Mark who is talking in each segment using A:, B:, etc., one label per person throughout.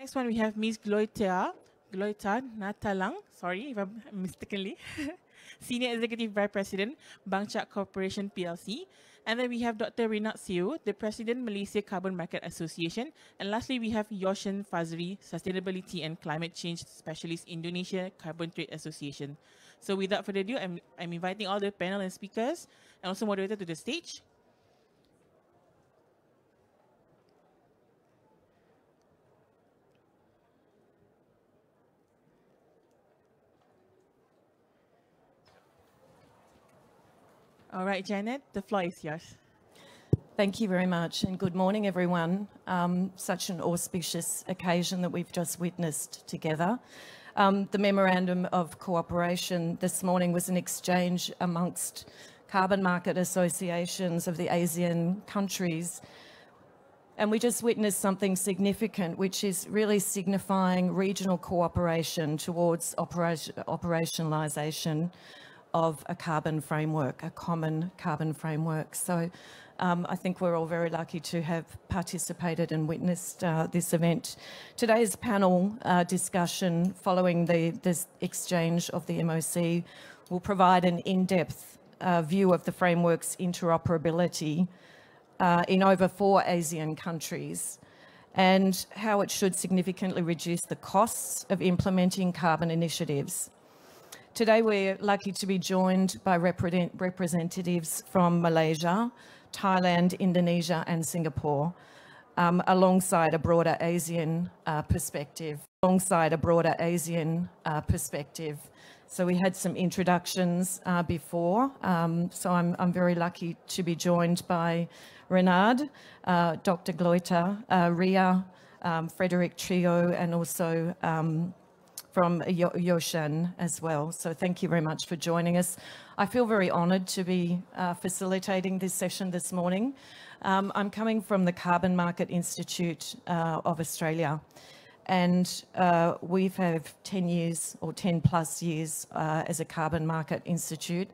A: Next one, we have Ms. Gloita Natalang, sorry if I'm mistakenly, Senior Executive Vice President, Bangchak Corporation PLC. And then we have Dr. Renat Siu, the President, Malaysia Carbon Market Association. And lastly, we have Yoshan Fazri, Sustainability and Climate Change Specialist, Indonesia Carbon Trade Association. So without further ado, I'm inviting all the panel and speakers and also moderator to the stage. All right, Janet, the floor is yours.
B: Thank you very much, and good morning, everyone. Such an auspicious occasion that we've just witnessed together. The Memorandum of Cooperation this morning was an exchange amongst carbon market associations of the ASEAN countries. And we just witnessed something significant, which is really signifying regional cooperation towards operationalisation of a carbon framework, a common carbon framework. So I think we're all very lucky to have participated and witnessed this event. Today's panel discussion following this exchange of the MOC will provide an in-depth view of the framework's interoperability in over 4 ASEAN countries and how it should significantly reduce the costs of implementing carbon initiatives. Today, we're lucky to be joined by representatives from Malaysia, Thailand, Indonesia and Singapore, alongside a broader ASEAN perspective. So we had some introductions before. So I'm very lucky to be joined by Renard, Dr. Gloita, Ria, Frederick Trio, and also from Yoshan as well. So thank you very much for joining us. I feel very honoured to be facilitating this session this morning. I'm coming from the Carbon Market Institute of Australia, and we've had 10 years or 10 plus years as a Carbon Market Institute,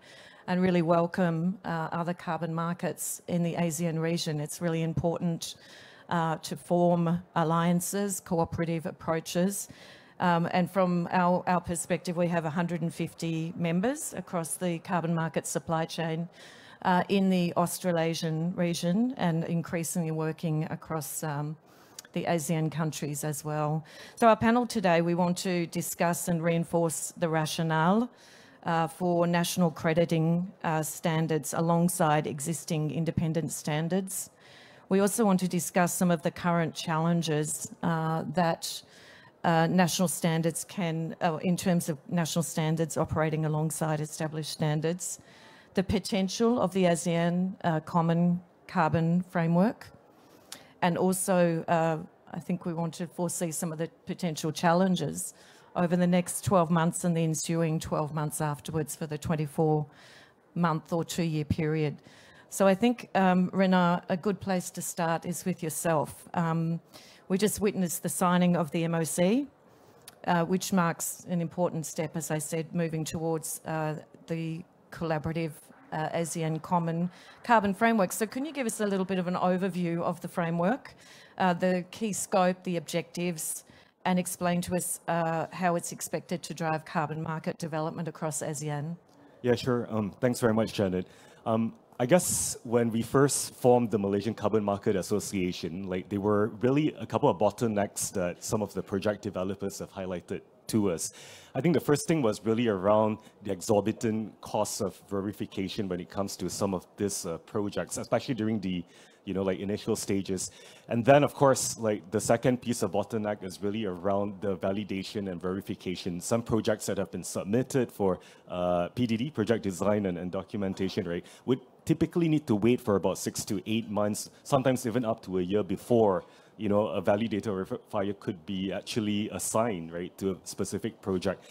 B: and really welcome other carbon markets in the ASEAN region. It's really important to form alliances, cooperative approaches. And from our perspective, we have 150 members across the carbon market supply chain in the Australasian region and increasingly working across the ASEAN countries as well. So our panel today, we want to discuss and reinforce the rationale for national crediting standards alongside existing independent standards. We also want to discuss some of the current challenges that national standards can, in terms of national standards operating alongside established standards, the potential of the ASEAN Common Carbon Framework, and also I think we want to foresee some of the potential challenges over the next 12 months and the ensuing 12 months afterwards for the 24-month or 2-year period. So I think, Renard, a good place to start is with yourself. We just witnessed the signing of the MOC, which marks an important step, as I said, moving towards the collaborative ASEAN Common Carbon Framework. So can you give us a little bit of an overview of the framework, the key scope, the objectives, and explain to us how it's expected to drive carbon market development across ASEAN?
C: Yeah, sure. Thanks very much, Janet. I guess when we first formed the Malaysian Carbon Market Association, there were really a couple of bottlenecks that some of the project developers have highlighted to us. I think the first thing was really around the exorbitant costs of verification when it comes to some of these projects, especially during the initial stages. And then, of course, the second piece of bottleneck is really around the validation and verification. Some projects that have been submitted for PDD, project design and documentation, right, would typically need to wait for about 6 to 8 months, sometimes even up to a year before a validator or verifier could be actually assigned, right, to a specific project.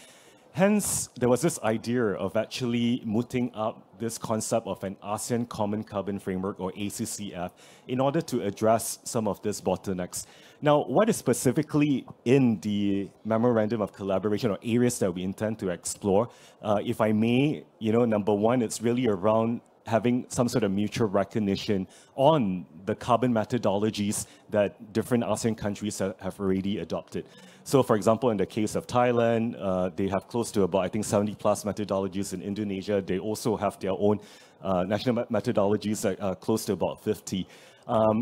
C: Hence, there was this idea of actually mooting up this concept of an ASEAN Common Carbon Framework, or ACCF, in order to address some of these bottlenecks. Now, what is specifically in the Memorandum of Collaboration, or areas that we intend to explore? If I may, number one, it's really around having some sort of mutual recognition on the carbon methodologies that different ASEAN countries have already adopted. So for example, in the case of Thailand, they have close to about, I think, 70 plus methodologies. In Indonesia, they also have their own national methodologies that are close to about 50.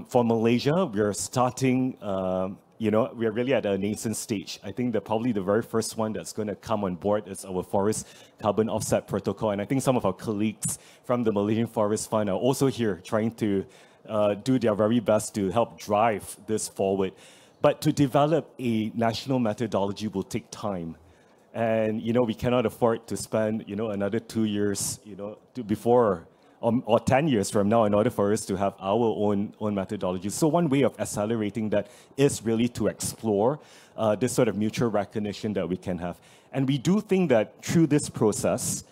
C: For Malaysia, we're starting, we're really at a nascent stage. I think that probably the very first one that's going to come on board is our forest carbon offset protocol. And I think some of our colleagues from the Malaysian Forest Fund are also here trying to do their very best to help drive this forward. But to develop a national methodology will take time. And, we cannot afford to spend, another 2 years, before or 10 years from now in order for us to have our own methodology. So one way of accelerating that is really to explore this sort of mutual recognition that we can have. And we do think that through this process,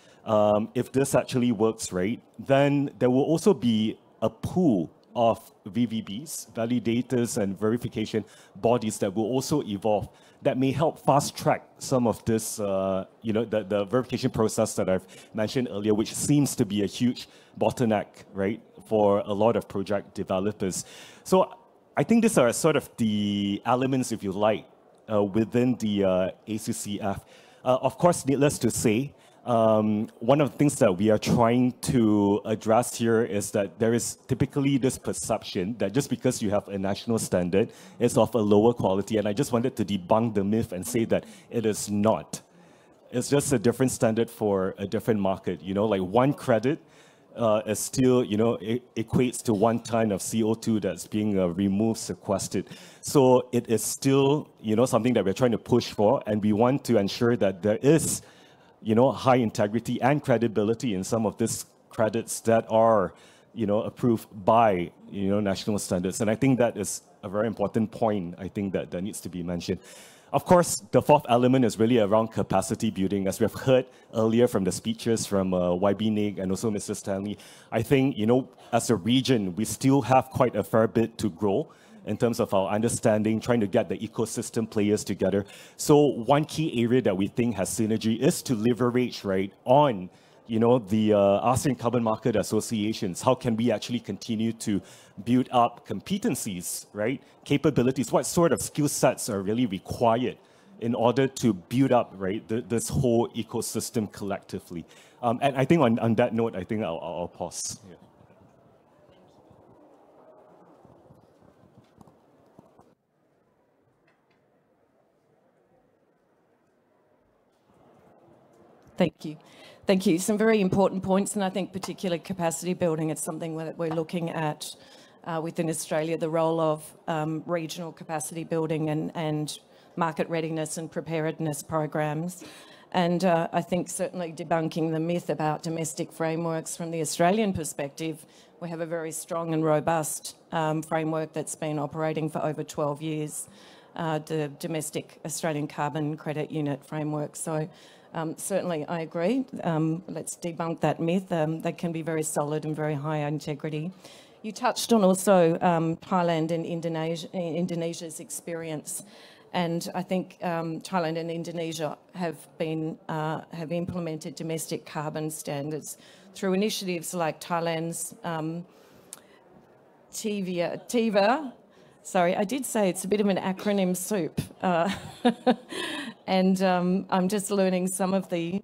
C: if this actually works right, then there will also be a pool of VVBs, validators and verification bodies that will also evolve that may help fast track some of this, the verification process that I've mentioned earlier, which seems to be a huge bottleneck, right, for a lot of project developers. So I think these are sort of the elements, if you like, within the ACCF. Of course, needless to say, one of the things that we are trying to address here is that there is typically this perception that just because you have a national standard, it's of a lower quality. And I just wanted to debunk the myth and say that it is not. It's just a different standard for a different market. Like one credit is still, equates to 1 ton of CO2 that's being removed, sequestered. So it is still, something that we're trying to push for. And we want to ensure that there is high integrity and credibility in some of these credits that are, approved by, national standards. And I think that is a very important point, I think, that needs to be mentioned. Of course, the fourth element is really around capacity building. As we have heard earlier from the speeches from YB Nig and also Mr. Stanley, I think, as a region, we still have quite a fair bit to grow in terms of our understanding, trying to get the ecosystem players together. So one key area that we think has synergy is to leverage, right, on, the ASEAN Carbon Market Associations. How can we actually continue to build up competencies, right, capabilities? What sort of skill sets are really required in order to build up, right, this whole ecosystem collectively? And I think on that note, I think I'll pause. Yeah.
B: Thank you. Thank you. Some very important points, and I think particularly capacity building, it's something that we're looking at within Australia, the role of regional capacity building and market readiness and preparedness programs. And I think certainly debunking the myth about domestic frameworks from the Australian perspective, we have a very strong and robust framework that's been operating for over 12 years, the domestic Australian Carbon Credit Unit framework. So certainly I agree. Let's debunk that myth. They can be very solid and very high integrity. You touched on also Thailand and Indonesia's experience. And I think Thailand and Indonesia have implemented domestic carbon standards through initiatives like Thailand's TIVA. Sorry, I did say it's a bit of an acronym soup. And I'm just learning some of the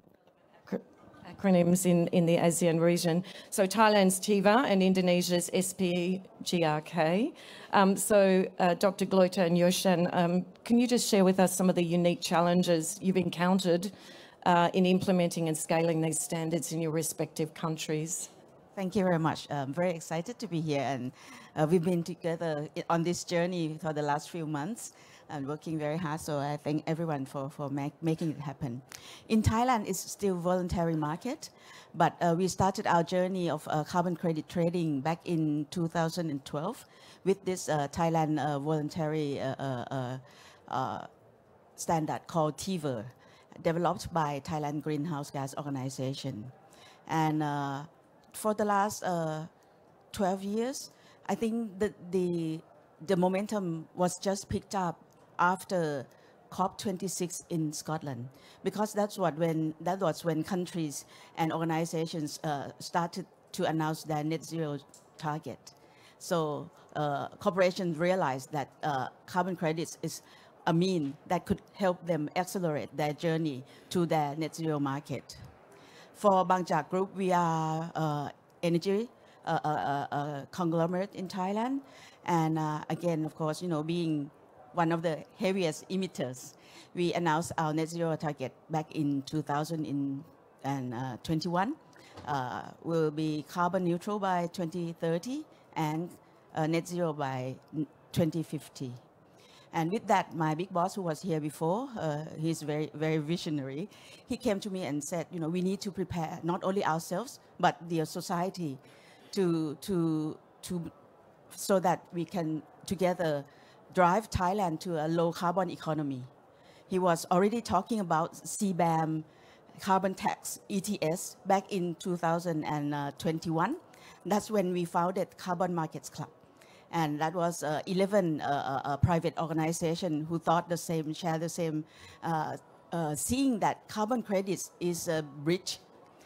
B: acronyms in the ASEAN region. So Thailand's TIVA and Indonesia's SPGRK. So Dr. Gloita and Yoshan, can you just share with us some of the unique challenges you've encountered in implementing and scaling these standards in your respective countries?
D: Thank you very much. I'm very excited to be here, and we've been together on this journey for the last few months and working very hard. So I thank everyone for making it happen. In Thailand, it's still voluntary market, but we started our journey of carbon credit trading back in 2012 with this Thailand voluntary standard called TIVA, developed by Thailand Greenhouse Gas Organization. And for the last 12 years, I think that the momentum was just picked up after COP26 in Scotland, because that was when countries and organizations started to announce their net zero target. So corporations realized that carbon credits is a mean that could help them accelerate their journey to their net zero market. For Bangchak Group, we are energy conglomerate in Thailand. And again, of course, being one of the heaviest emitters, we announced our net zero target back in 2021. We'll be carbon neutral by 2030 and net zero by 2050. And with that, my big boss, who was here before, he's very, very visionary. He came to me and said, we need to prepare not only ourselves, but the society so that we can together drive Thailand to a low carbon economy. He was already talking about CBAM, carbon tax, ETS, back in 2021. That's when we founded Carbon Markets Club. And that was 11 private organizations who thought the same, share the same, seeing that carbon credits is a bridge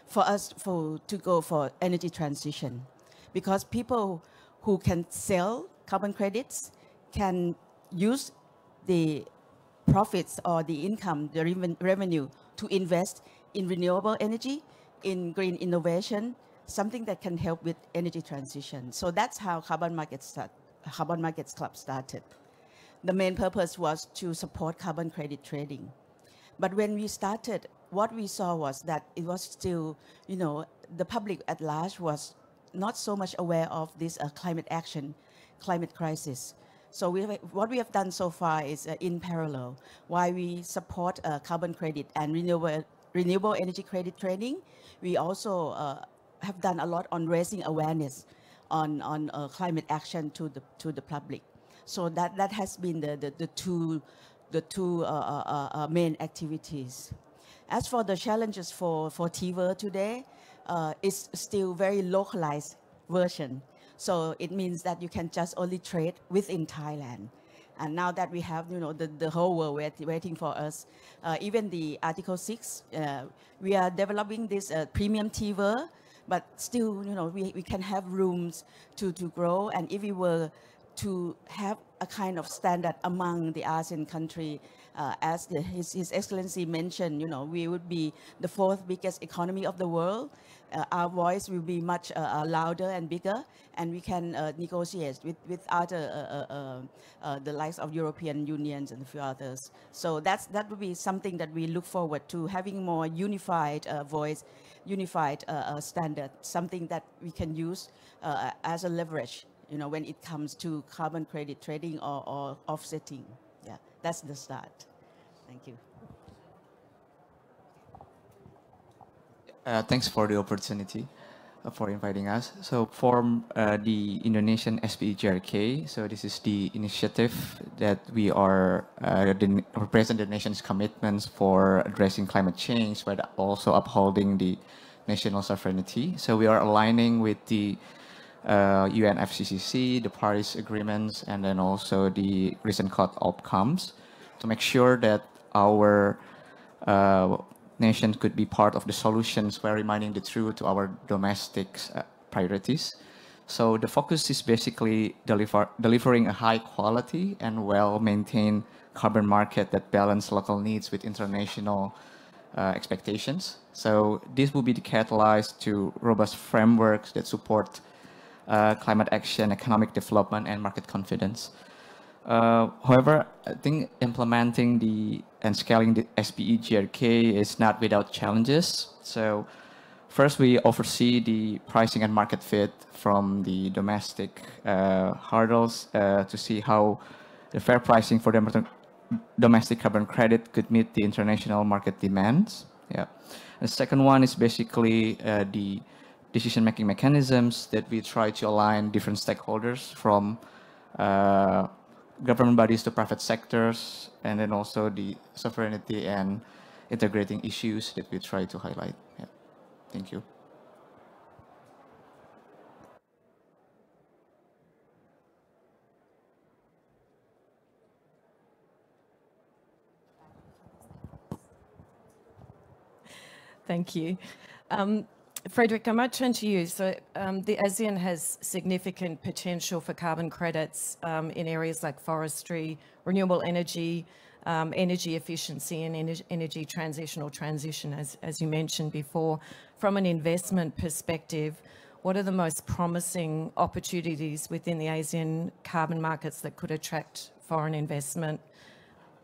D: for us to go for energy transition. Because people who can sell carbon credits can use the profits or the income, the revenue to invest in renewable energy, in green innovation, something that can help with energy transition. So that's how Carbon Markets Club started. The main purpose was to support carbon credit trading. But when we started, what we saw was that it was still, the public at large was not so much aware of this climate action, climate crisis. So what we have done so far is in parallel, while we support carbon credit and renewable energy credit trading, we also have done a lot on raising awareness on climate action to the public. So that has been the two main activities. As for the challenges for TIVR today, it's still very localized version. So it means that you can just only trade within Thailand. And now that we have, the whole world waiting for us, even the Article 6, we are developing this premium TIVR, but still, we can have rooms to grow. And if we were to have a kind of standard among the ASEAN country, as His Excellency mentioned, we would be the 4th biggest economy of the world. Our voice will be much louder and bigger, and we can negotiate with other, the likes of European Unions and a few others. So that would be something that we look forward to, having more unified voice, unified standard, something that we can use as a leverage, when it comes to carbon credit trading or offsetting. Yeah, that's the start. Thank you.
E: Thanks for the opportunity for inviting us. So for the Indonesian SPE-GRK, so this is the initiative that we are represent the nation's commitments for addressing climate change, but also upholding the national sovereignty. So we are aligning with the UNFCCC, the Paris agreements, and then also the recent court outcomes to make sure that our nation could be part of the solutions while reminding the truth to our domestic priorities. So the focus is basically delivering a high quality and well-maintained carbon market that balance local needs with international expectations. So this will be the catalyst to robust frameworks that support climate action, economic development, and market confidence. However, I think implementing and scaling the SPE-GRK is not without challenges. So first, we oversee the pricing and market fit from the domestic hurdles to see how the fair pricing for domestic carbon credit could meet the international market demands. Yeah. The second one is basically the decision-making mechanisms that we try to align different stakeholders from government bodies to private sectors, and then also the sovereignty and integrating issues that we try to highlight. Yeah. Thank you.
B: Thank you. Frederick, I might turn to you. So the ASEAN has significant potential for carbon credits in areas like forestry, renewable energy, energy efficiency and energy transition, as you mentioned before. From an investment perspective, what are the most promising opportunities within the ASEAN carbon markets that could attract foreign investment?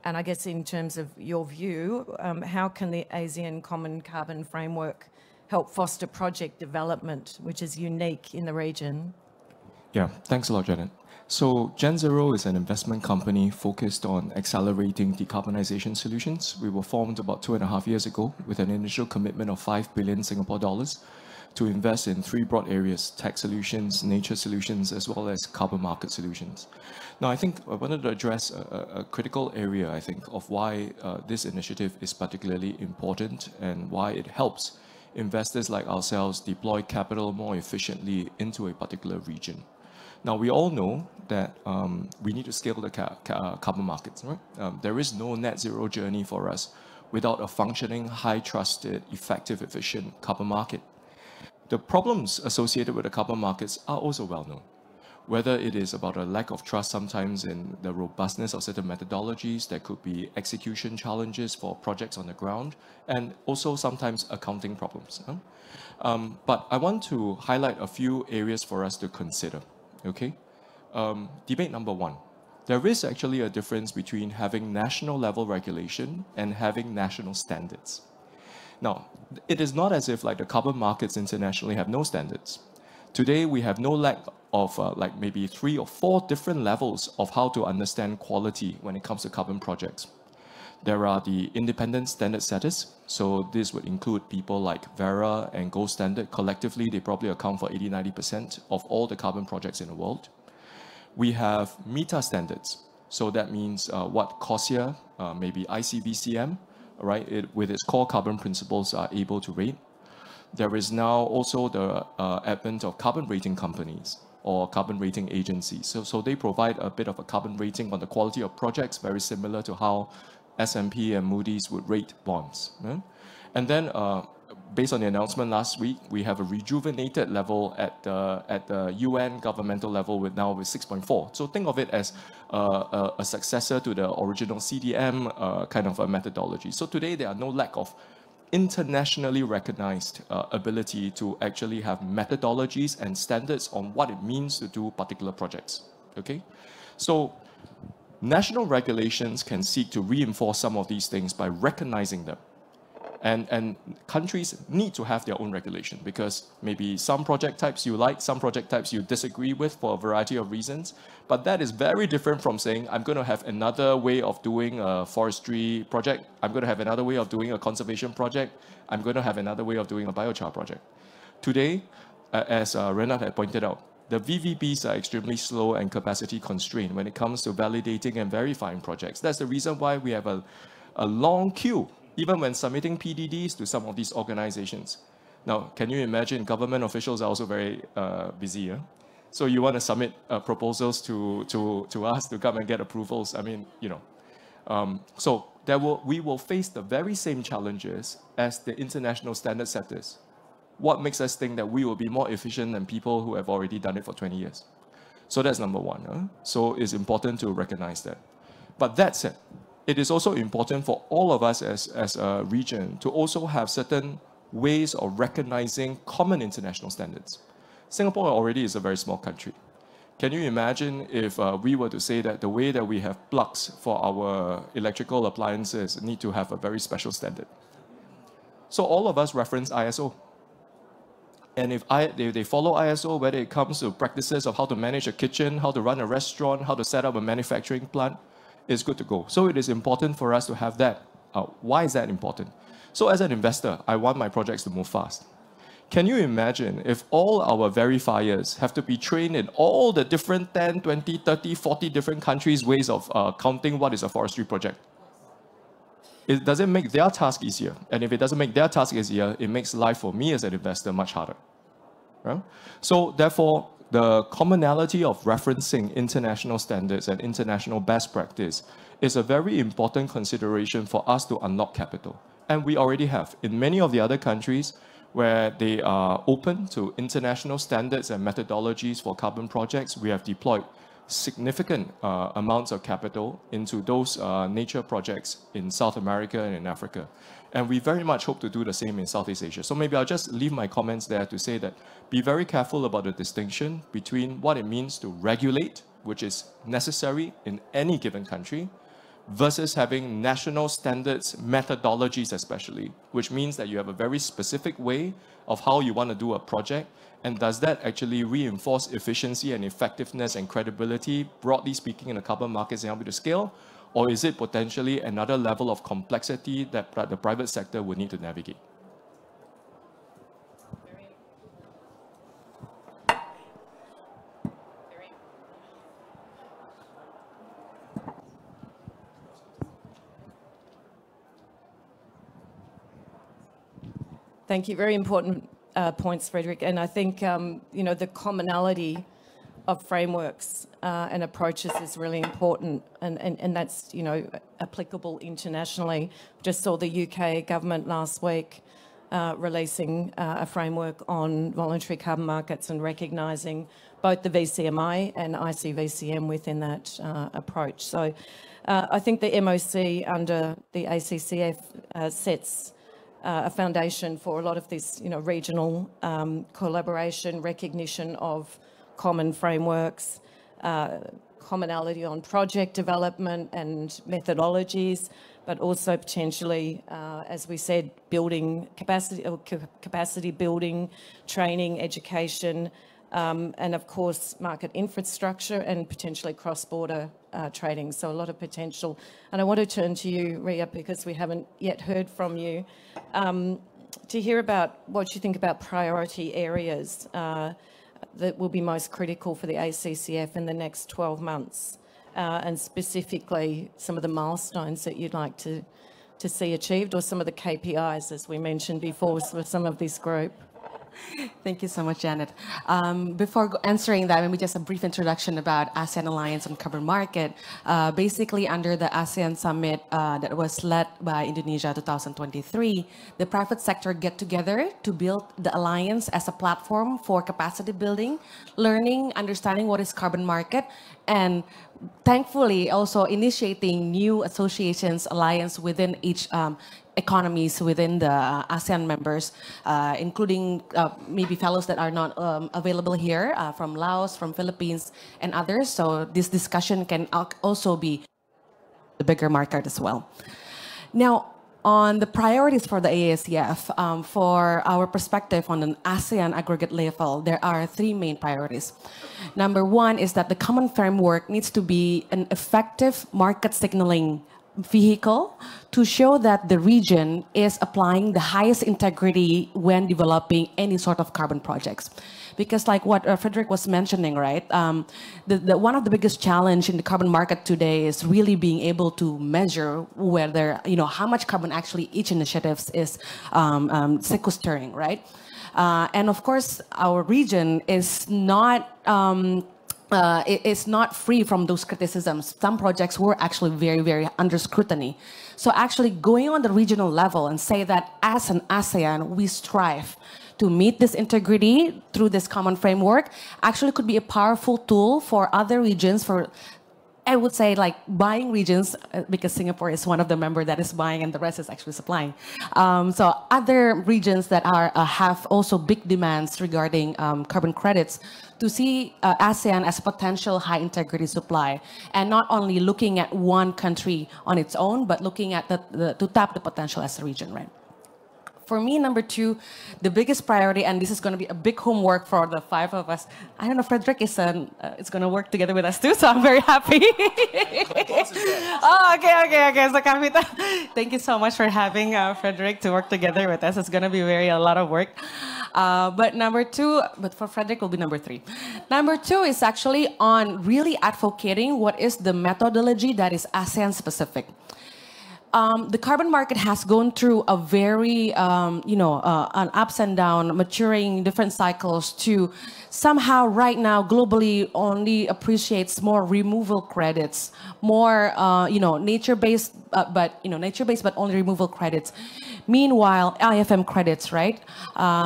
B: And I guess in terms of your view, how can the ASEAN Common Carbon Framework help foster project development, which is unique in the region?
F: Yeah, thanks a lot, Janet. So Gen Zero is an investment company focused on accelerating decarbonization solutions. We were formed about 2.5 years ago with an initial commitment of 5 billion Singapore dollars to invest in 3 broad areas: tech solutions, nature solutions, as well as carbon market solutions. Now, I think I wanted to address a critical area, I think, of why this initiative is particularly important and why it helps investors like ourselves deploy capital more efficiently into a particular region. Now, we all know that we need to scale the carbon markets, right? There is no net zero journey for us without a functioning, high-trusted, effective, efficient carbon market. The problems associated with the carbon markets are also well known. Whether it is about a lack of trust sometimes in the robustness of certain methodologies, there could be execution challenges for projects on the ground, and also sometimes accounting problems. But I want to highlight a few areas for us to consider. Okay, debate number 1. There is actually a difference between having national level regulation and having national standards. Now, it is not as if like the carbon markets internationally have no standards. Today, we have no lack of like maybe 3 or 4 different levels of how to understand quality when it comes to carbon projects. There are the independent standard setters. So this would include people like Verra and Gold Standard. Collectively, they probably account for 80-90% of all the carbon projects in the world. We have meta standards. So that means what CORSIA, maybe ICBCM, right, with its core carbon principles are able to rate. There is now also the advent of carbon rating companies or carbon rating agencies. So they provide a bit of a carbon rating on the quality of projects, very similar to how S&P and Moody's would rate bonds. Right? And then, based on the announcement last week, we have a rejuvenated level at the UN governmental level with 6.4. So think of it as a successor to the original CDM kind of a methodology. So today there are no lack of internationally recognized ability to actually have methodologies and standards on what it means to do particular projects. Okay, so national regulations can seek to reinforce some of these things by recognizing them. And countries need to have their own regulation because maybe some project types you like, some project types you disagree with for a variety of reasons. But that is very different from saying, I'm going to have another way of doing a forestry project. I'm going to have another way of doing a conservation project. I'm going to have another way of doing a biochar project. Today, as Renat had pointed out, the VVPs are extremely slow and capacity constrained when it comes to validating and verifying projects. That's the reason why we have a long queue, even when submitting PDDs to some of these organizations. Now, can you imagine government officials are also very busy? Yeah? So you want to submit proposals to us to come and get approvals. I mean, you know. So we will face the very same challenges as the international standard setters. What makes us think that we will be more efficient than people who have already done it for 20 years? So that's number 1. Huh? So it's important to recognize that. But that said, it is also important for all of us as a region to also have certain ways of recognizing common international standards. Singapore already is a very small country. Can you imagine if we were to say that the way that we have plugs for our electrical appliances need to have a very special standard? So all of us reference ISO. And if they follow ISO, whether it comes to practices of how to manage a kitchen, how to run a restaurant, how to set up a manufacturing plant, it's good to go. So it is important for us to have that. Why is that important? So as an investor, I want my projects to move fast. Can you imagine if all our verifiers have to be trained in all the different 10, 20, 30, 40 different countries' ways of counting what is a forestry project? It doesn't make their task easier. And if it doesn't make their task easier, it makes life for me as an investor much harder. Right? So therefore, the commonality of referencing international standards and international best practice is a very important consideration for us to unlock capital. And we already have. In many of the other countries, where they are open to international standards and methodologies for carbon projects. We have deployed significant amounts of capital into those nature projects in South America and in Africa. And we very much hope to do the same in Southeast Asia. So maybe I'll just leave my comments there to say that be very careful about the distinction between what it means to regulate, which is necessary in any given country, versus having national standards, methodologies especially, which means that you have a very specific way of how you want to do a project. And does that actually reinforce efficiency and effectiveness and credibility, broadly speaking, in the carbon markets and help you to scale? Or is it potentially another level of complexity that the private sector would need to navigate?
B: Thank you. Very important points, Frederick. And I think, you know, the commonality of frameworks and approaches is really important. And that's, you know, applicable internationally. Just saw the UK government last week releasing a framework on voluntary carbon markets and recognising both the VCMI and ICVCM within that approach. So I think the MOC under the ACCF sets a foundation for a lot of this, you know, regional collaboration, recognition of common frameworks, commonality on project development and methodologies, but also potentially, as we said, building capacity building, training, education, and of course, market infrastructure and potentially cross-border trading. So a lot of potential. And I want to turn to you, Ria, because we haven't yet heard from you, to hear about what you think about priority areas that will be most critical for the ACCF in the next 12 months, and specifically some of the milestones that you'd like to see achieved, or some of the KPIs, as we mentioned before, with some of this group.
G: Thank you so much, Janet. Before answering that, maybe just a brief introduction about ASEAN Alliance on Carbon Market. Basically, under the ASEAN Summit that was led by Indonesia 2023, the private sector get together to build the alliance as a platform for capacity building, learning, understanding what is carbon market, and thankfully also initiating new associations, alliance within each economies within the ASEAN members, including maybe fellows that are not available here from Laos, from Philippines, and others. So this discussion can also be the bigger market as well. Now, on the priorities for the ASEF, for our perspective on an ASEAN aggregate level, there are three main priorities. Number one is that the common framework needs to be an effective market signaling vehicle to show that the region is applying the highest integrity when developing any sort of carbon projects. Because like what Frederick was mentioning, right? One of the biggest challenge in the carbon market today is really being able to measure whether, you know, how much carbon actually each initiative is sequestering, right? And of course, our region is not it's not free from those criticisms. Some projects were actually very, very under scrutiny. So actually going on the regional level and say that as an ASEAN, we strive to meet this integrity through this common framework actually could be a powerful tool for other regions, for I would say like buying regions, because Singapore is one of the members that is buying and the rest is actually supplying. So other regions that are have also big demands regarding carbon credits, to see ASEAN as a potential high integrity supply, and not only looking at one country on its own, but looking at to tap the potential as a region, right? For me, number two, the biggest priority, and this is going to be a big homework for the five of us. I don't know, Frederick is going to work together with us too, so I'm very happy. Oh, okay. So, Kavita, thank you so much for having Frederick to work together with us. It's going to be a lot of work. But number two, but for Frederick will be number three. Number two is actually on really advocating what is the methodology that is ASEAN specific. the carbon market has gone through a very, an ups and down, maturing different cycles to somehow right now globally only appreciates more removal credits, more, nature-based, but only removal credits. Meanwhile, IFM credits, right?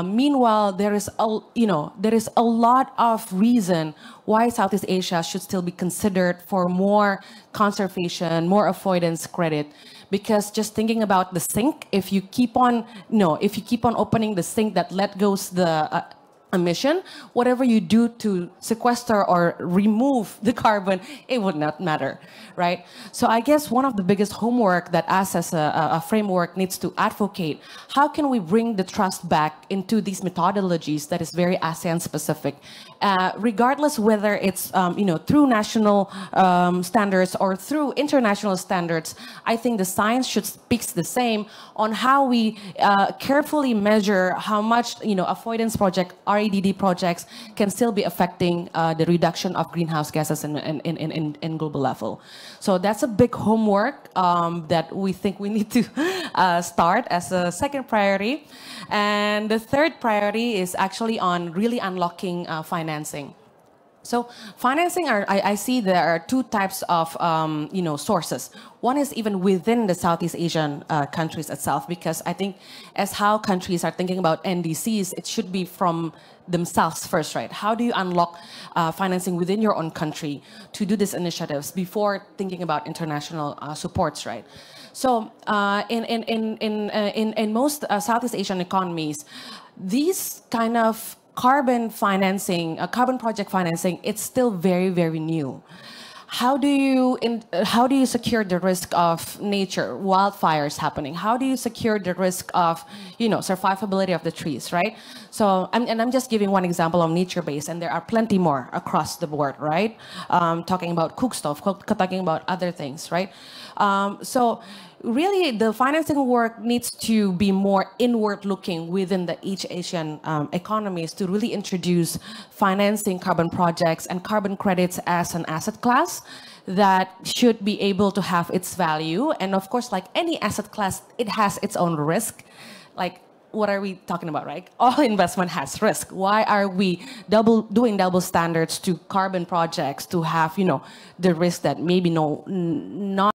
G: Meanwhile, there is a lot of reason why Southeast Asia should still be considered for more conservation, more avoidance credit. Because just thinking about the sink, if you keep on opening the sink that let goes the emission, whatever you do to sequester or remove the carbon, it would not matter, right? So I guess one of the biggest homework that us as a framework needs to advocate, how can we bring the trust back into these methodologies that is very ASEAN specific, regardless whether it's through national standards or through international standards. I think the science should speak the same on how we carefully measure how much avoidance project, REDD projects can still be affecting the reduction of greenhouse gases in global level. So that's a big homework that we think we need to start as a second priority. And the third priority is actually on really unlocking financing. So financing, I see there are two types of sources. One is even within the Southeast Asian countries itself, because I think as how countries are thinking about NDCs, it should be from themselves first, right? How do you unlock financing within your own country to do these initiatives before thinking about international supports, right? So in most Southeast Asian economies, these kind of carbon financing, carbon project financing, it's still very, very new. How do you secure the risk of nature, wildfires happening? How do you secure the risk of, survivability of the trees, right? So, I'm just giving one example of nature-based, and there are plenty more across the board, right? Talking about cookstove, talking about other things, right? So really, the financing work needs to be more inward-looking within the each Asian economies to really introduce financing carbon projects and carbon credits as an asset class that should be able to have its value. And of course, like any asset class, it has its own risk. Like, what are we talking about, right? All investment has risk. Why are we doing double standards to carbon projects to have, the risk that maybe not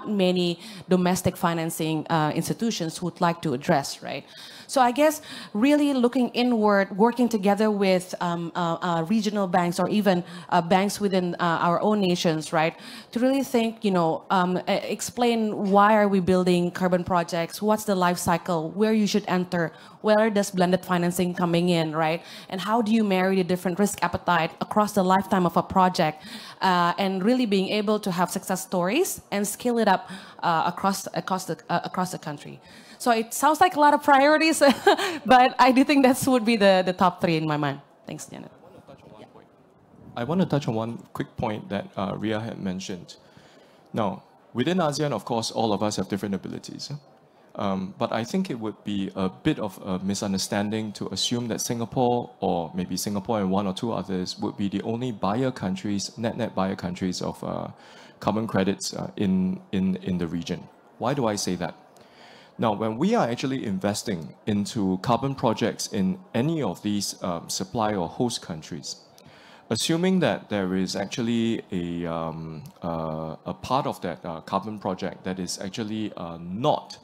G: many domestic financing institutions would like to address, right? So I guess really looking inward, working together with regional banks or even banks within our own nations, right? To really think, explain why are we building carbon projects? What's the life cycle? Where you should enter? Where does blended financing coming in, right? And how do you marry the different risk appetite across the lifetime of a project? And really being able to have success stories and scale it up across the country. So it sounds like a lot of priorities, but I do think that would be the top three in my mind. Thanks, Janet.
F: I want to touch on one quick point that Ria had mentioned. Now, within ASEAN, of course, all of us have different abilities. But I think it would be a bit of a misunderstanding to assume that Singapore, or maybe Singapore and one or two others, would be the only buyer countries, net buyer countries of carbon credits in the region. Why do I say that? Now, when we are actually investing into carbon projects in any of these supply or host countries, assuming that there is actually a part of that carbon project that is actually not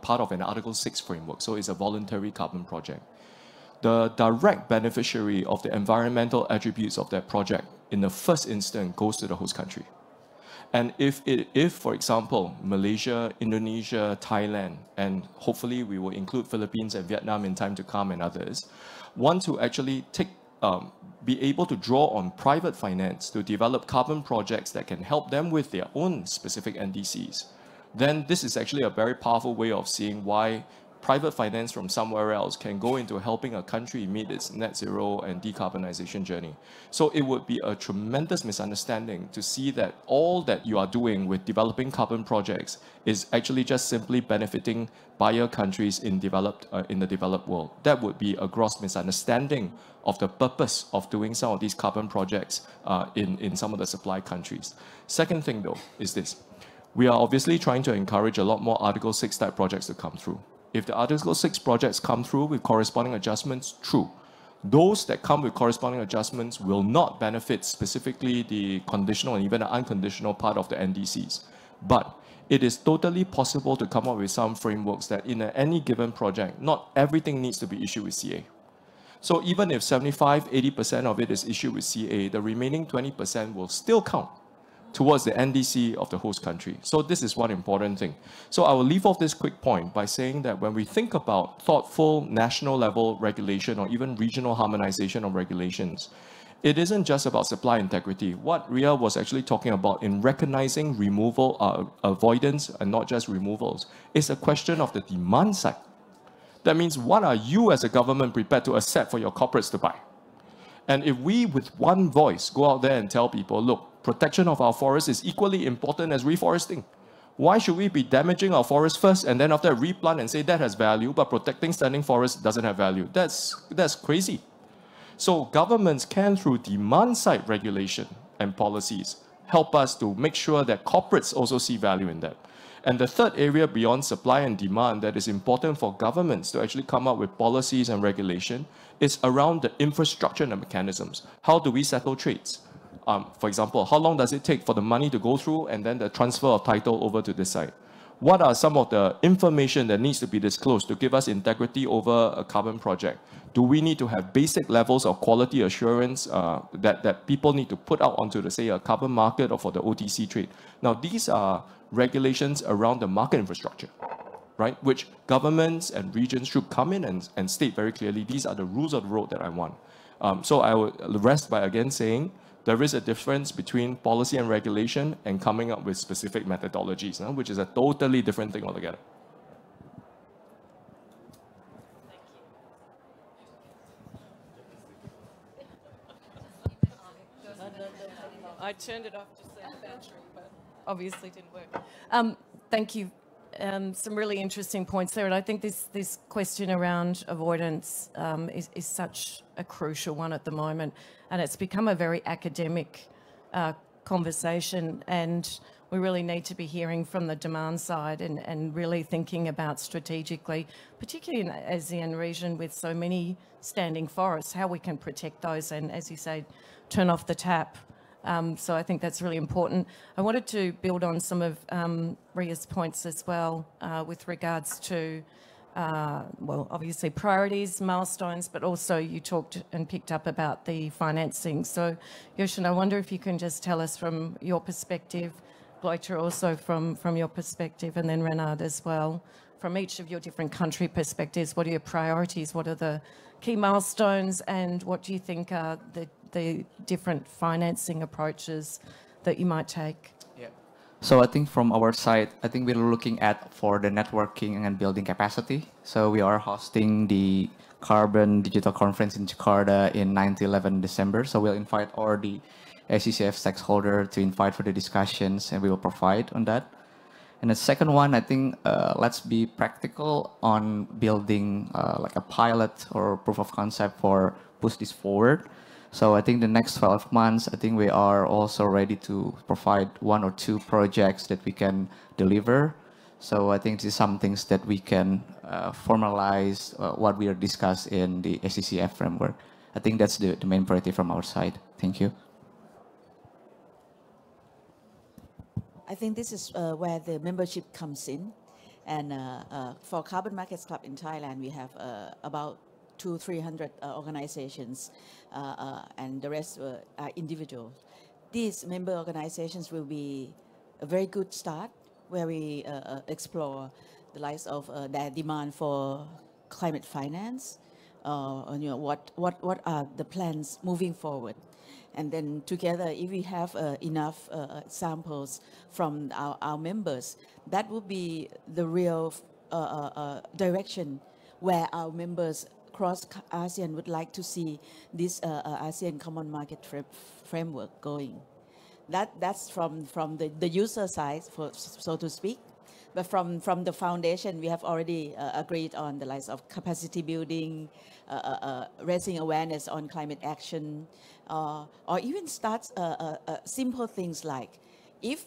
F: part of an Article 6 framework, so it's a voluntary carbon project, the direct beneficiary of the environmental attributes of that project in the first instance goes to the host country. And if, for example, Malaysia, Indonesia, Thailand, and hopefully we will include Philippines and Vietnam in time to come and others, want to actually be able to draw on private finance to develop carbon projects that can help them with their own specific NDCs, then this is actually a very powerful way of seeing why private finance from somewhere else can go into helping a country meet its net zero and decarbonization journey. So it would be a tremendous misunderstanding to see that all that you are doing with developing carbon projects is actually just simply benefiting buyer countries in the developed world. That would be a gross misunderstanding of the purpose of doing some of these carbon projects in some of the supply countries. Second thing though is this. We are obviously trying to encourage a lot more Article 6 type projects to come through. If the Article 6 projects come through with corresponding adjustments, true. Those that come with corresponding adjustments will not benefit specifically the conditional and even the unconditional part of the NDCs. But it is totally possible to come up with some frameworks that in any given project, not everything needs to be issued with CA. So even if 75–80% of it is issued with CA, the remaining 20% will still count towards the NDC of the host country. So this is one important thing. So I will leave off this quick point by saying that when we think about thoughtful national level regulation or even regional harmonization of regulations, it isn't just about supply integrity. What Ria was actually talking about in recognizing removal, avoidance, and not just removals, is a question of the demand side. That means what are you as a government prepared to accept for your corporates to buy? And if we, with one voice, go out there and tell people, look, protection of our forests is equally important as reforesting. Why should we be damaging our forest first and then after replant and say that has value, but protecting standing forests doesn't have value? That's crazy. So governments can, through demand-side regulation and policies, help us to make sure that corporates also see value in that. And the third area beyond supply and demand that is important for governments to actually come up with policies and regulation is around the infrastructure and the mechanisms. How do we settle trades? For example, how long does it take for the money to go through and then the transfer of title over to this side? What are some of the information that needs to be disclosed to give us integrity over a carbon project? Do we need to have basic levels of quality assurance that people need to put out onto, say, a carbon market or for the OTC trade? Now, these are regulations around the market infrastructure, right? Which governments and regions should come in and state very clearly, these are the rules of the road that I want. So I will rest by again saying, there is a difference between policy and regulation and coming up with specific methodologies, which is a totally different thing altogether.
B: I turned it off to save battery, but obviously didn't work. Thank you. Some really interesting points there, and I think this question around avoidance is such a crucial one at the moment, and it's become a very academic conversation, and we really need to be hearing from the demand side and really thinking about strategically, particularly in the ASEAN region with so many standing forests, how we can protect those and, as you say, turn off the tap. So I think that's really important. I wanted to build on some of Ria's points as well with regards to, well, obviously priorities, milestones, but also you talked and picked up about the financing. So Yoshin, I wonder if you can just tell us from your perspective, Gloita also from your perspective, and then Renard as well, from each of your different country perspectives, what are your priorities, what are the key milestones, and what do you think are the different financing approaches that you might take?
E: Yeah. So I think from our side, I think we're looking at for the networking and building capacity. So we are hosting the Carbon Digital Conference in Jakarta in 9–11 December. So we'll invite all the ACCF stakeholders to invite for the discussions, and we will provide on that. And the second one, I think let's be practical on building like a pilot or proof of concept for push this forward. So I think the next 12 months, I think we are also ready to provide 1 or 2 projects that we can deliver. So I think this is some things that we can formalize what we are discussed in the ACCF framework. I think that's the main priority from our side. Thank you.
D: I think this is where the membership comes in. And for Carbon Markets Club in Thailand, we have about 200–300 organizations, and the rest are individual. These member organizations will be a very good start where we explore the likes of their demand for climate finance, what are the plans moving forward. And then together, if we have enough samples from our members, that will be the real direction where our members across ASEAN would like to see this ASEAN Common Market framework going. That's from the user side, so to speak. But from the foundation, we have already agreed on the lines of capacity building, raising awareness on climate action, or even start simple things like, if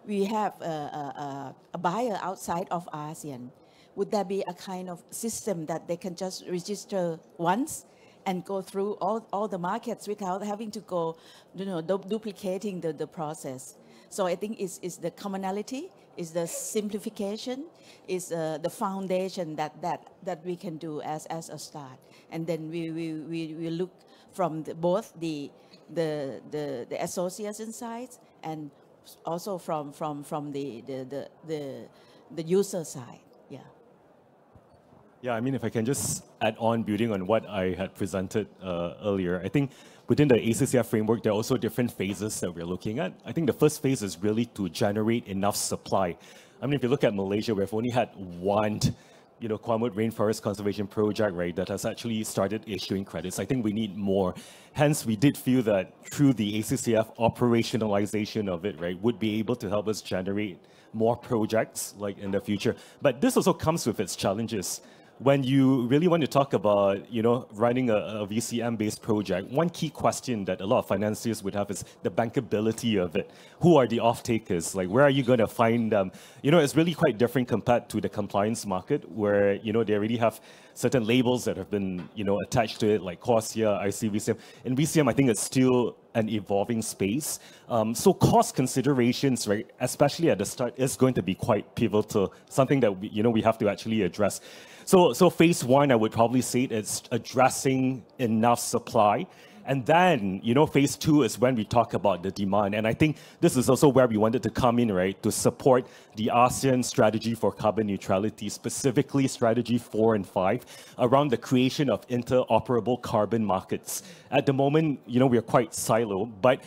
D: we have a buyer outside of ASEAN, would there be a kind of system that they can just register once and go through all the markets without having to go, duplicating the process? So I think it's the commonality, is the simplification, is the foundation that we can do as a start, and then we look from both the association side and also from the user side. Yeah.
C: Yeah, I mean, if I can just add on, building on what I had presented earlier, I think within the ACCF framework, there are also different phases that we're looking at. I think the first phase is really to generate enough supply. I mean, if you look at Malaysia, we've only had one, Kwamut Rainforest Conservation Project, right, that has actually started issuing credits. I think we need more. Hence, we did feel that through the ACCF operationalization of it, right, would be able to help us generate more projects like in the future. But this also comes with its challenges. When you really want to talk about, running a VCM-based project, one key question that a lot of financiers would have is the bankability of it. Who are the off-takers? Like, where are you going to find them? It's really quite different compared to the compliance market, where, they already have certain labels that have been, attached to it, like CORSIA, ICVCM. In VCM, I think it's still an evolving space. So cost considerations, right, especially at the start, is going to be quite pivotal, something that we have to actually address. So phase one, I would probably say it's addressing enough supply. And then, phase two is when we talk about the demand. And I think this is also where we wanted to come in, right, to support the ASEAN strategy for carbon neutrality, specifically strategy 4 and 5, around the creation of interoperable carbon markets. At the moment, we are quite siloed, but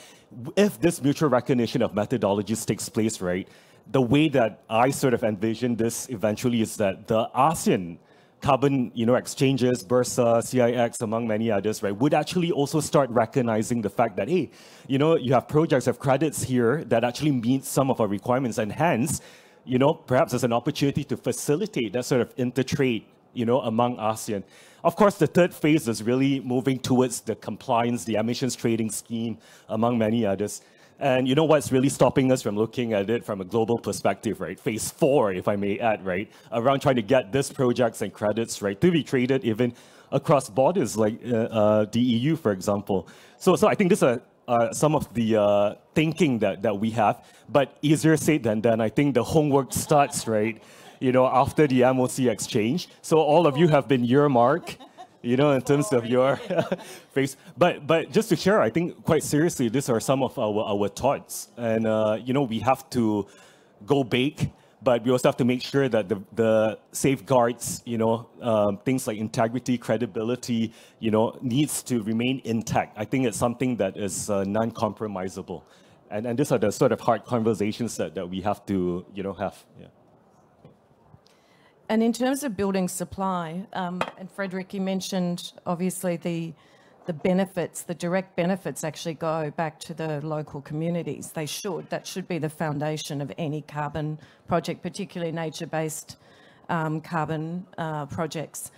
C: if this mutual recognition of methodologies takes place, right, the way that I sort of envision this eventually is that the ASEAN carbon, exchanges, Bursa, CIX, among many others, right, would actually also start recognizing the fact that, hey, you have projects, have credits here that actually meet some of our requirements, and hence, perhaps there's an opportunity to facilitate that sort of intertrade, among ASEAN. Of course, the third phase is really moving towards the compliance, the emissions trading scheme, among many others. And what's really stopping us from looking at it from a global perspective, right? Phase 4, if I may add, right? Around trying to get these projects and credits, right, to be traded even across borders, like the EU, for example. So I think these are some of the thinking that we have, but easier said than done. I think the homework starts, right, after the MOC exchange. So all of you have been earmarked, in terms of your face. But just to share, I think quite seriously, these are some of our thoughts. And, we have to go big, but we also have to make sure that the safeguards, things like integrity, credibility, needs to remain intact. I think it's something that is non-compromisable. And these are the sort of hard conversations that we have to, have. Yeah.
B: And in terms of building supply, and Frederick, you mentioned obviously the benefits, the direct benefits actually go back to the local communities. That should be the foundation of any carbon project, particularly nature-based carbon projects.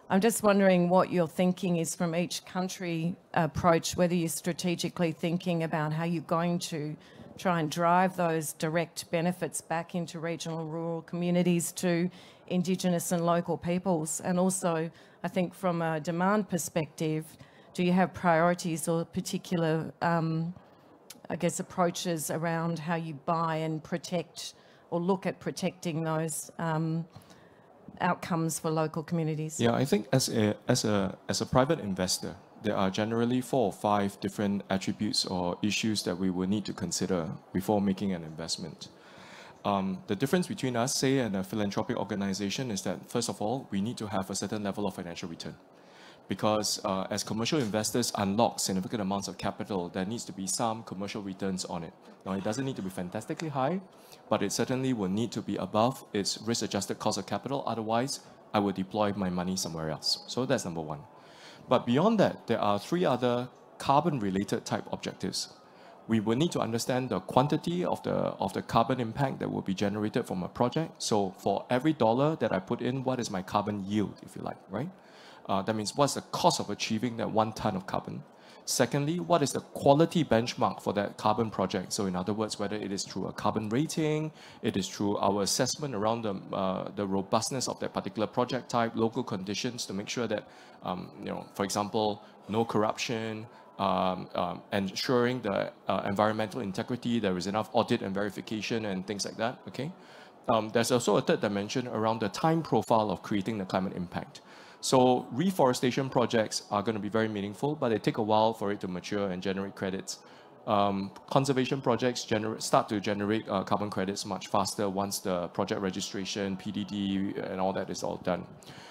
B: I'm just wondering what your thinking is from each country approach, whether you're strategically thinking about how you're going to try and drive those direct benefits back into regional rural communities to Indigenous and local peoples. And also, I think from a demand perspective, do you have priorities or particular, approaches around how you buy and protect or look at protecting those outcomes for local communities?
F: Yeah, I think as a private investor, there are generally 4 or 5 different attributes or issues that we will need to consider before making an investment. The difference between us, say, and a philanthropic organization is that, first of all, we need to have a certain level of financial return. because as commercial investors unlock significant amounts of capital, there needs to be some commercial returns on it. Now, it doesn't need to be fantastically high, but it certainly will need to be above its risk-adjusted cost of capital. Otherwise, I would deploy my money somewhere else. So that's number one. But beyond that, there are three other carbon-related type objectives. We will need to understand the quantity of the carbon impact that will be generated from a project. So for every dollar that I put in, what is my carbon yield, if you like, right? That means what's the cost of achieving that 1 ton of carbon? Secondly, what is the quality benchmark for that carbon project? So in other words, whether it is through a carbon rating, it is through our assessment around the robustness of that particular project type, local conditions to make sure that, for example, no corruption, ensuring the environmental integrity, there is enough audit and verification and things like that, okay? There's also a third dimension around the time profile of creating the climate impact. So reforestation projects are going to be very meaningful, but they take a while for it to mature and generate credits. Conservation projects start to generate carbon credits much faster once the project registration, PDD, and all that is all done.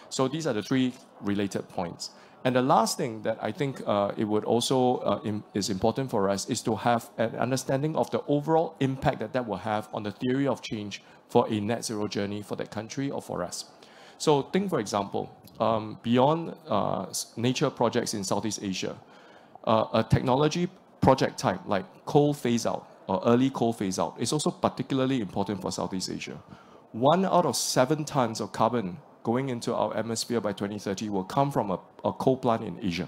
F: So these are the three related points. And the last thing that I think it would also is important for us is to have an understanding of the overall impact that will have on the theory of change for a net zero journey for that country or for us. So think, for example, beyond nature projects in Southeast Asia, a technology project type like coal phase out or early coal phase out is also particularly important for Southeast Asia. 1 out of 7 tons of carbon going into our atmosphere by 2030 will come from a coal plant in Asia.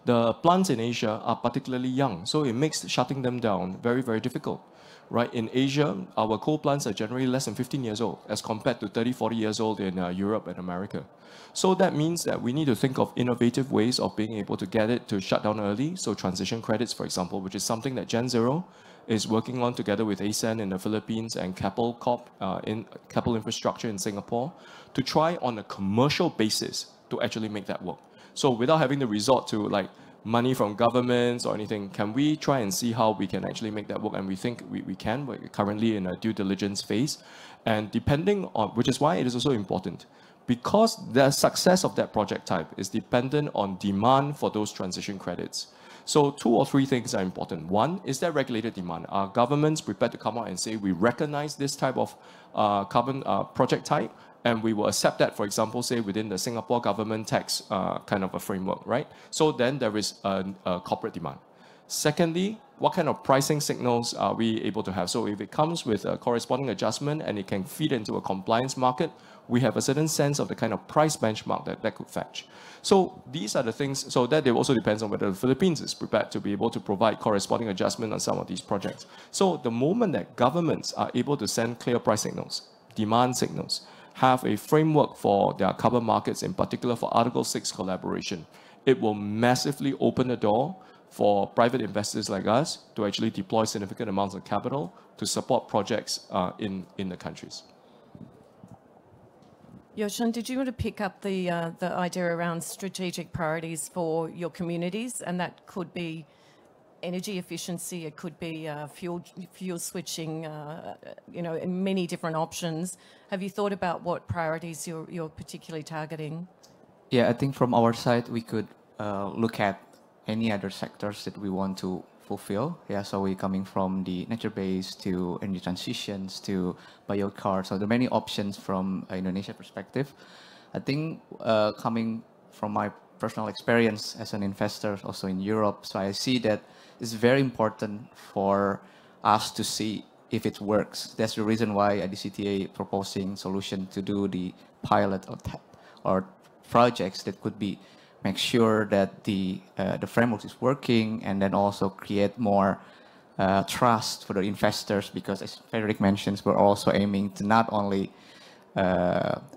F: The plants in Asia are particularly young, so it makes shutting them down very, very difficult. Right, in Asia, our coal plants are generally less than 15 years old as compared to 30, 40 years old in Europe and America. So that means that we need to think of innovative ways of being able to get it to shut down early. So transition credits, for example, which is something that Gen Zero is working on together with ASEAN in the Philippines and Keppel Corp in Keppel Infrastructure in Singapore to try on a commercial basis to actually make that work. So without having to resort to like money from governments or anything, can we try and see how we can actually make that work? And we think we can. We're currently in a due diligence phase. And depending on, which is why it is also important, because the success of that project type is dependent on demand for those transition credits. So 2 or 3 things are important. One, is there regulated demand? Are governments prepared to come out and say, we recognize this type of carbon project type, and we will accept that, for example, say within the Singapore government tax kind of a framework, right? So then there is a corporate demand. Secondly, what kind of pricing signals are we able to have? So if it comes with a corresponding adjustment and it can feed into a compliance market, we have a certain sense of the kind of price benchmark that could fetch. So these are the things, so that it also depends on whether the Philippines is prepared to be able to provide corresponding adjustment on some of these projects. So the moment that governments are able to send clear price signals, demand signals, have a framework for their carbon markets, in particular for Article 6 collaboration, it will massively open the door for private investors like us to actually deploy significant amounts of capital to support projects in the countries.
B: Yoshan, did you want to pick up the idea around strategic priorities for your communities? And that could be energy efficiency, it could be fuel switching, many different options. Have you thought about what priorities you're particularly targeting?
E: Yeah, I think from our side, we could look at any other sectors that we want to fulfill. Yeah, so we're coming from the nature-based to energy transitions to biocars. So there are many options from Indonesia perspective. I think coming from my personal experience as an investor also in Europe, so I see that it's very important for us to see if it works. That's the reason why IDCTA proposing solution to do the pilot or projects that could be make sure that the framework is working, and then also create more trust for the investors, because as Frederick mentions, we're also aiming to not only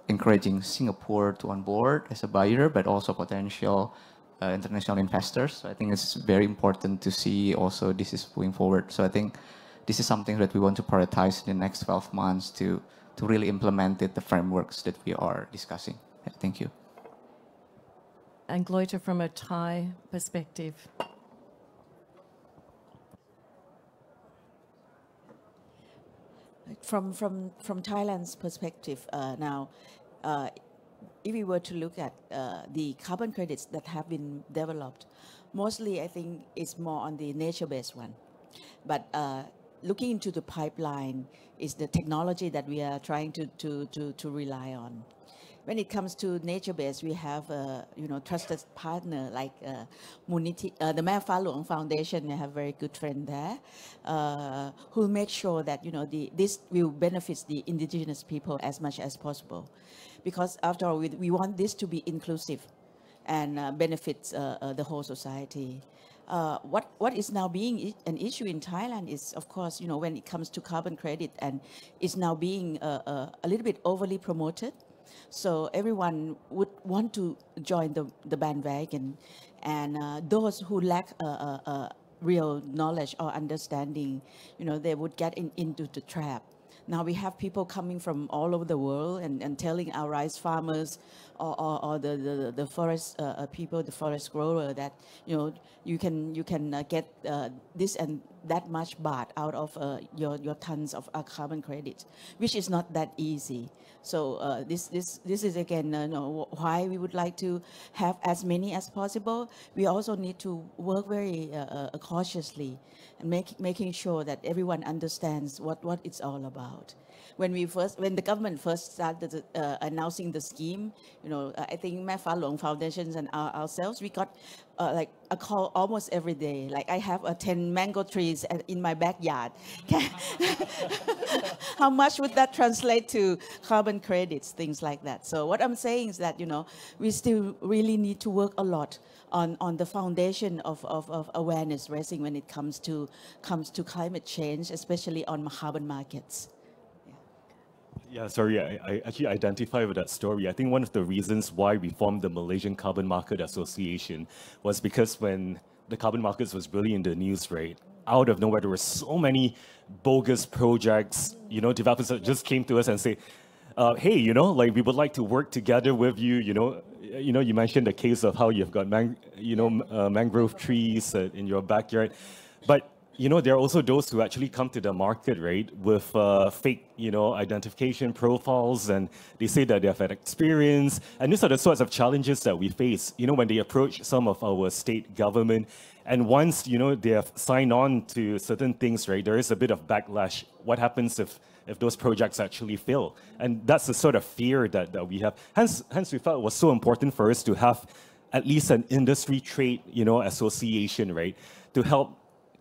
E: encouraging Singapore to onboard as a buyer, but also potential international investors. So I think it's very important to see also this is moving forward. So I think this is something that we want to prioritize in the next 12 months to really implement the frameworks that we are discussing. Yeah, thank you.
B: And Gloita, from a Thai perspective.
D: From Thailand's perspective, now if we were to look at the carbon credits that have been developed, mostly I think it's more on the nature-based one. But looking into the pipeline is the technology that we are trying to rely on. When it comes to nature-based, we have trusted partner like the Mae Fa Luang Foundation. We have a very good friend there who make sure that this will benefit the indigenous people as much as possible, because after all, we want this to be inclusive and benefits the whole society. What is now being an issue in Thailand is, of course, when it comes to carbon credit, and is now being a little bit overly promoted. So everyone would want to join the bandwagon, and those who lack real knowledge or understanding, they would get into the trap. Now we have people coming from all over the world and telling our rice farmers or the forest people, the forest grower, that you can get this and that much baht out of your tons of carbon credit, which is not that easy. So this is again why we would like to have as many as possible. We also need to work very cautiously and making sure that everyone understands what it's all about. When the government first started announcing the scheme, I think Mae Fa Luang Foundations and ourselves, we got like a call almost every day. Like, I have 10 mango trees in my backyard. How much would that translate to carbon credits, things like that? So what I'm saying is that, we still really need to work a lot on the foundation of awareness raising when it comes to climate change, especially on carbon markets.
C: Yeah, sorry, I actually identify with that story. I think one of the reasons why we formed the Malaysian Carbon Market Association was because when the carbon markets was really in the news, right, out of nowhere, there were so many bogus projects, developers that just came to us and say, hey, like, we would like to work together with you, you mentioned the case of how you've got mangrove trees in your backyard, but there are also those who actually come to the market, right, with fake, identification profiles, and they say that they have had experience. And these are the sorts of challenges that we face, when they approach some of our state government. And once, they have signed on to certain things, right, there is a bit of backlash. What happens if those projects actually fail? And that's the sort of fear that we have. Hence, we felt it was so important for us to have at least an industry trade, association, right, to help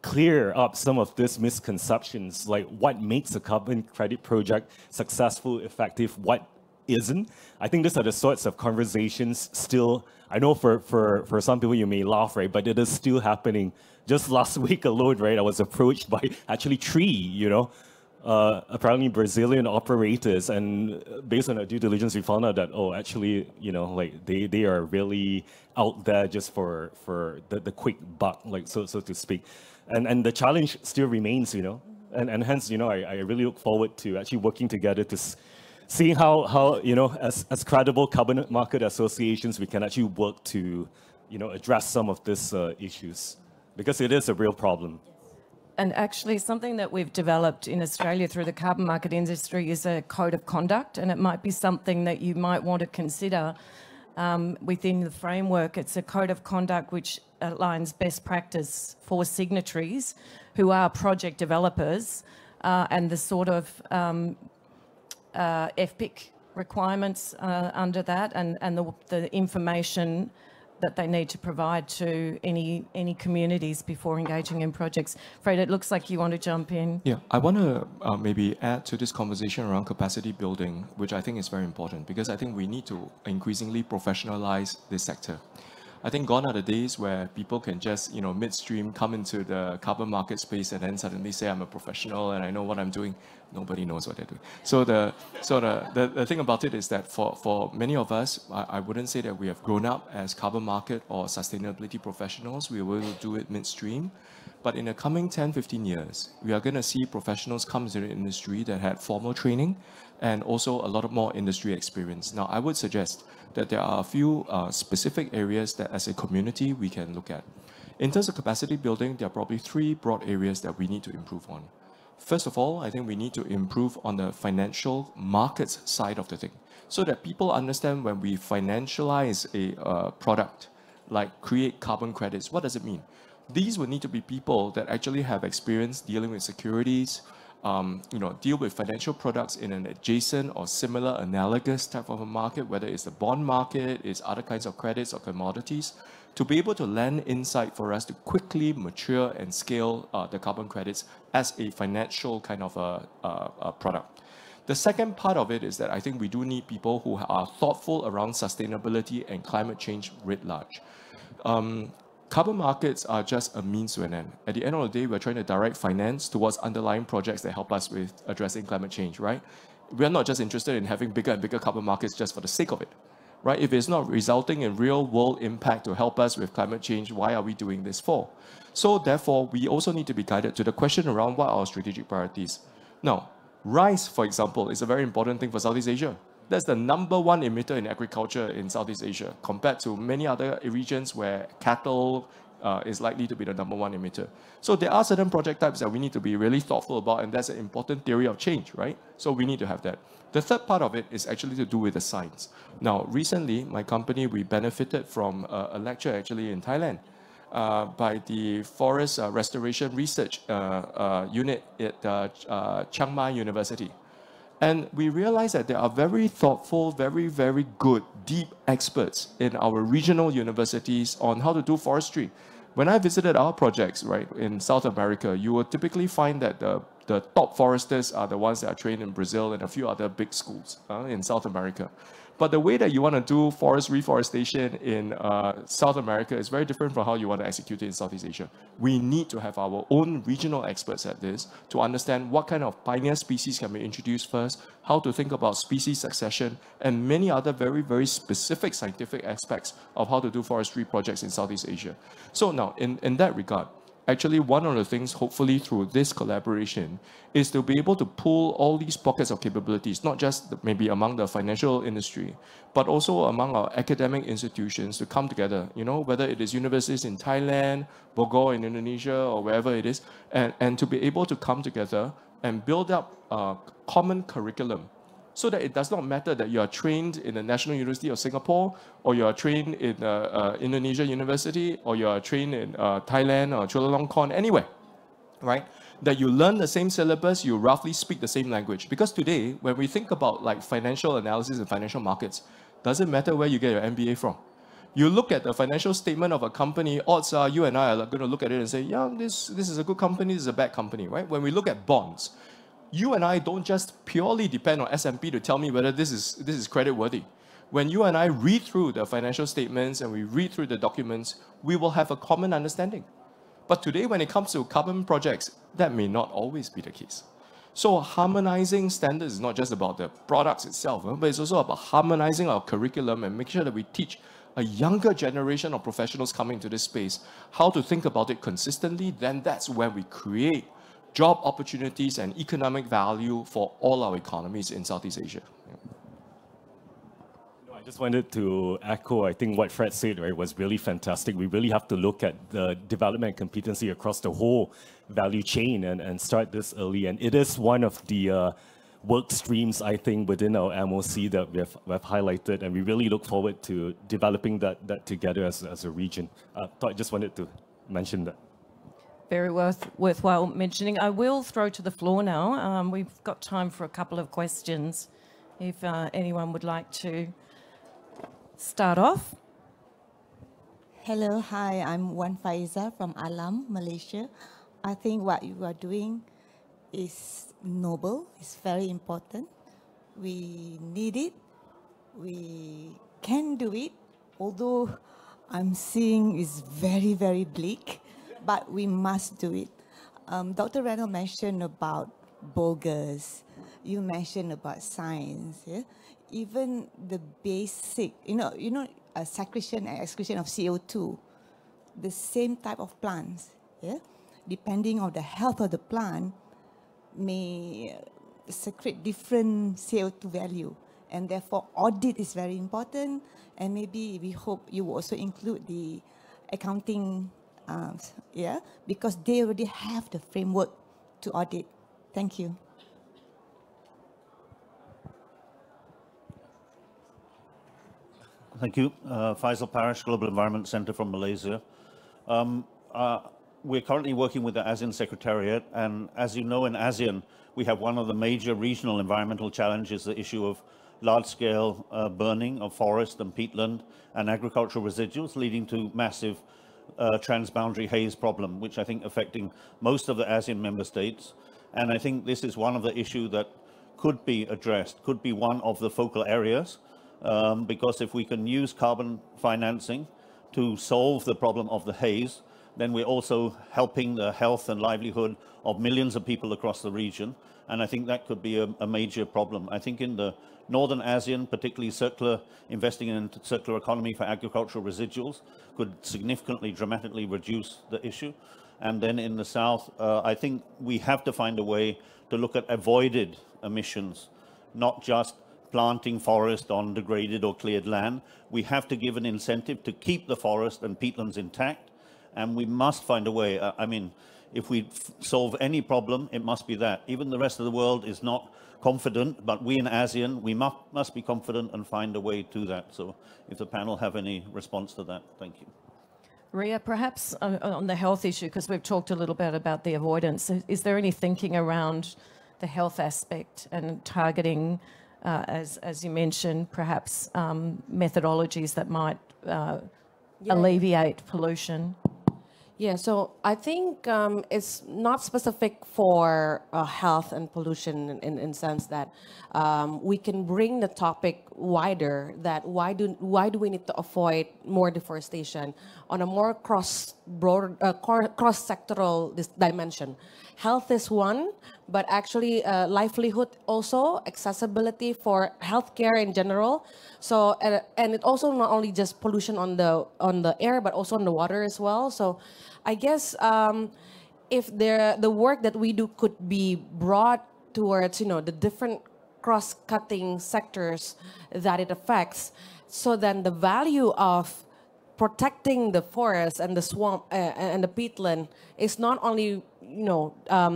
C: clear up some of these misconceptions, like what makes a carbon credit project successful, effective, what isn't. I think these are the sorts of conversations still, I know for some people you may laugh, right, but it is still happening. Just last week alone, right, I was approached by actually three, apparently Brazilian operators, and based on our due diligence, we found out that, actually, like they are really out there just for the quick buck, like so to speak. And the challenge still remains, and hence, I really look forward to actually working together to seeing how as credible carbon market associations, we can actually work to, address some of these issues, because it is a real problem.
B: And actually, something that we've developed in Australia through the carbon market industry is a code of conduct, and it might be something that you might want to consider within the framework. It's a code of conduct which outlines best practice for signatories who are project developers and the sort of FPIC requirements under that, and the information that they need to provide to any communities before engaging in projects. Fred, it looks like you want to jump in.
F: Yeah, I want to maybe add to this conversation around capacity building, which I think is very important, because I think we need to increasingly professionalize this sector. I think gone are the days where people can just, midstream come into the carbon market space and then suddenly say, I'm a professional and I know what I'm doing. Nobody knows what they're doing. So the thing about it is that for many of us, I wouldn't say that we have grown up as carbon market or sustainability professionals. We will do it midstream. But in the coming 10, 15 years, we are going to see professionals come into the industry that had formal training and also a lot of more industry experience. Now, I would suggest that there are a few specific areas that as a community we can look at. In terms of capacity building, there are probably three broad areas that we need to improve on. First of all, I think we need to improve on the financial markets side of the thing, so that people understand when we financialize a product, like create carbon credits, what does it mean? These would need to be people that actually have experience dealing with securities, deal with financial products in an adjacent or similar analogous type of a market, whether it's the bond market, it's other kinds of credits or commodities, to be able to lend insight for us to quickly mature and scale the carbon credits as a financial kind of a product. The second part of it is that I think we do need people who are thoughtful around sustainability and climate change writ large. Carbon markets are just a means to an end. At the end of the day, we're trying to direct finance towards underlying projects that help us with addressing climate change, right? We're not just interested in having bigger and bigger carbon markets just for the sake of it, right? If it's not resulting in real world impact to help us with climate change, why are we doing this for? So therefore, we also need to be guided to the question around what are our strategic priorities. Now, rice, for example, is a very important thing for Southeast Asia. That's the #1 emitter in agriculture in Southeast Asia, compared to many other regions where cattle is likely to be the #1 emitter. So there are certain project types that we need to be really thoughtful about, and that's an important theory of change, right? So we need to have that. The third part of it is actually to do with the science. Now, recently, my company, we benefited from a lecture actually in Thailand by the Forest Restoration Research Unit at Chiang Mai University. And we realized that there are very thoughtful, very, very good, deep experts in our regional universities on how to do forestry. When I visited our projects, right, in South America, you will typically find that the top foresters are the ones that are trained in Brazil and a few other big schools in South America. But the way that you want to do forest reforestation in South America is very different from how you want to execute it in Southeast Asia. We need to have our own regional experts at this to understand what kind of pioneer species can be introduced first, how to think about species succession, and many other very, very specific scientific aspects of how to do forestry projects in Southeast Asia. So now, in that regard, actually, one of the things, hopefully through this collaboration, is to be able to pull all these pockets of capabilities, not just maybe among the financial industry, but also among our academic institutions to come together, whether it is universities in Thailand, Bogor in Indonesia, or wherever it is, and to be able to come together and build up a common curriculum, so that it does not matter that you are trained in the National University of Singapore, or you are trained in Indonesia University, or you are trained in Thailand or Chulalongkorn, anywhere, right? That you learn the same syllabus, you roughly speak the same language. Because today, when we think about like financial analysis and financial markets, doesn't matter where you get your MBA from. You look at the financial statement of a company, odds are you and I are going to look at it and say, yeah, this is a good company, this is a bad company, right? When we look at bonds, you and I don't just purely depend on S&P to tell me whether this is credit worthy. When you and I read through the financial statements and we read through the documents, we will have a common understanding. But today, when it comes to carbon projects, that may not always be the case. So harmonizing standards is not just about the products itself, but it's also about harmonizing our curriculum and making sure that we teach a younger generation of professionals coming into this space how to think about it consistently. Then that's when we create job opportunities and economic value for all our economies in Southeast Asia.
C: I just wanted to echo, I think what Fred said, right, was really fantastic. We really have to look at the development and competency across the whole value chain and start this early. And it is one of the work streams, I think, within our MOC that we've highlighted. And we really look forward to developing that together as a region. I just wanted to mention that.
B: Very worthwhile mentioning. I will throw to the floor now. We've got time for a couple of questions, if anyone would like to start off.
H: Hello, hi, I'm Wan Faiza from Alam, Malaysia. I think what you are doing is noble, it's very important. We need it, we can do it, although I'm seeing it's very, very bleak. But we must do it. Dr. Reynolds mentioned about bogus. You mentioned about science. Yeah? Even the basic, secretion and excretion of CO2, the same type of plants, yeah? Depending on the health of the plant, may secrete different CO2 value. And therefore, audit is very important. And maybe we hope you will also include the accounting because they already have the framework to audit. Thank you.
I: Thank you. Faisal Parish, Global Environment Center from Malaysia. We're currently working with the ASEAN Secretariat, and as you know, in ASEAN, we have one of the major regional environmental challenges, the issue of large-scale burning of forest and peatland and agricultural residuals, leading to massive transboundary haze problem, which I think affecting most of the ASEAN member states. And I think this is one of the issues that could be addressed, could be one of the focal areas, because if we can use carbon financing to solve the problem of the haze, then we're also helping the health and livelihood of millions of people across the region. And I think that could be a major problem. I think in the northern ASEAN, particularly investing in circular economy for agricultural residuals could significantly, dramatically reduce the issue. And then in the south, I think we have to find a way to look at avoided emissions, not just planting forest on degraded or cleared land. We have to give an incentive to keep the forest and peatlands intact. And we must find a way. I mean, if we solve any problem, it must be that. Even the rest of the world is not confident, but we in ASEAN, we must be confident and find a way to that. So if the panel have any response to that, thank you.
B: Ria, perhaps on the health issue, because we've talked a little bit about the avoidance, is there any thinking around the health aspect and targeting, as you mentioned, perhaps methodologies that might alleviate pollution?
G: Yeah, so I think it's not specific for health and pollution in sense that we can bring the topic wider, that why do we need to avoid more deforestation on a more cross-sectoral dimension. Health is one, but actually livelihood also, accessibility for healthcare in general. So and it also not only just pollution on the air, but also on the water as well. So I guess if the work that we do could be brought towards the different cross-cutting sectors that it affects, so then the value of protecting the forest and the swamp and the peatland is not only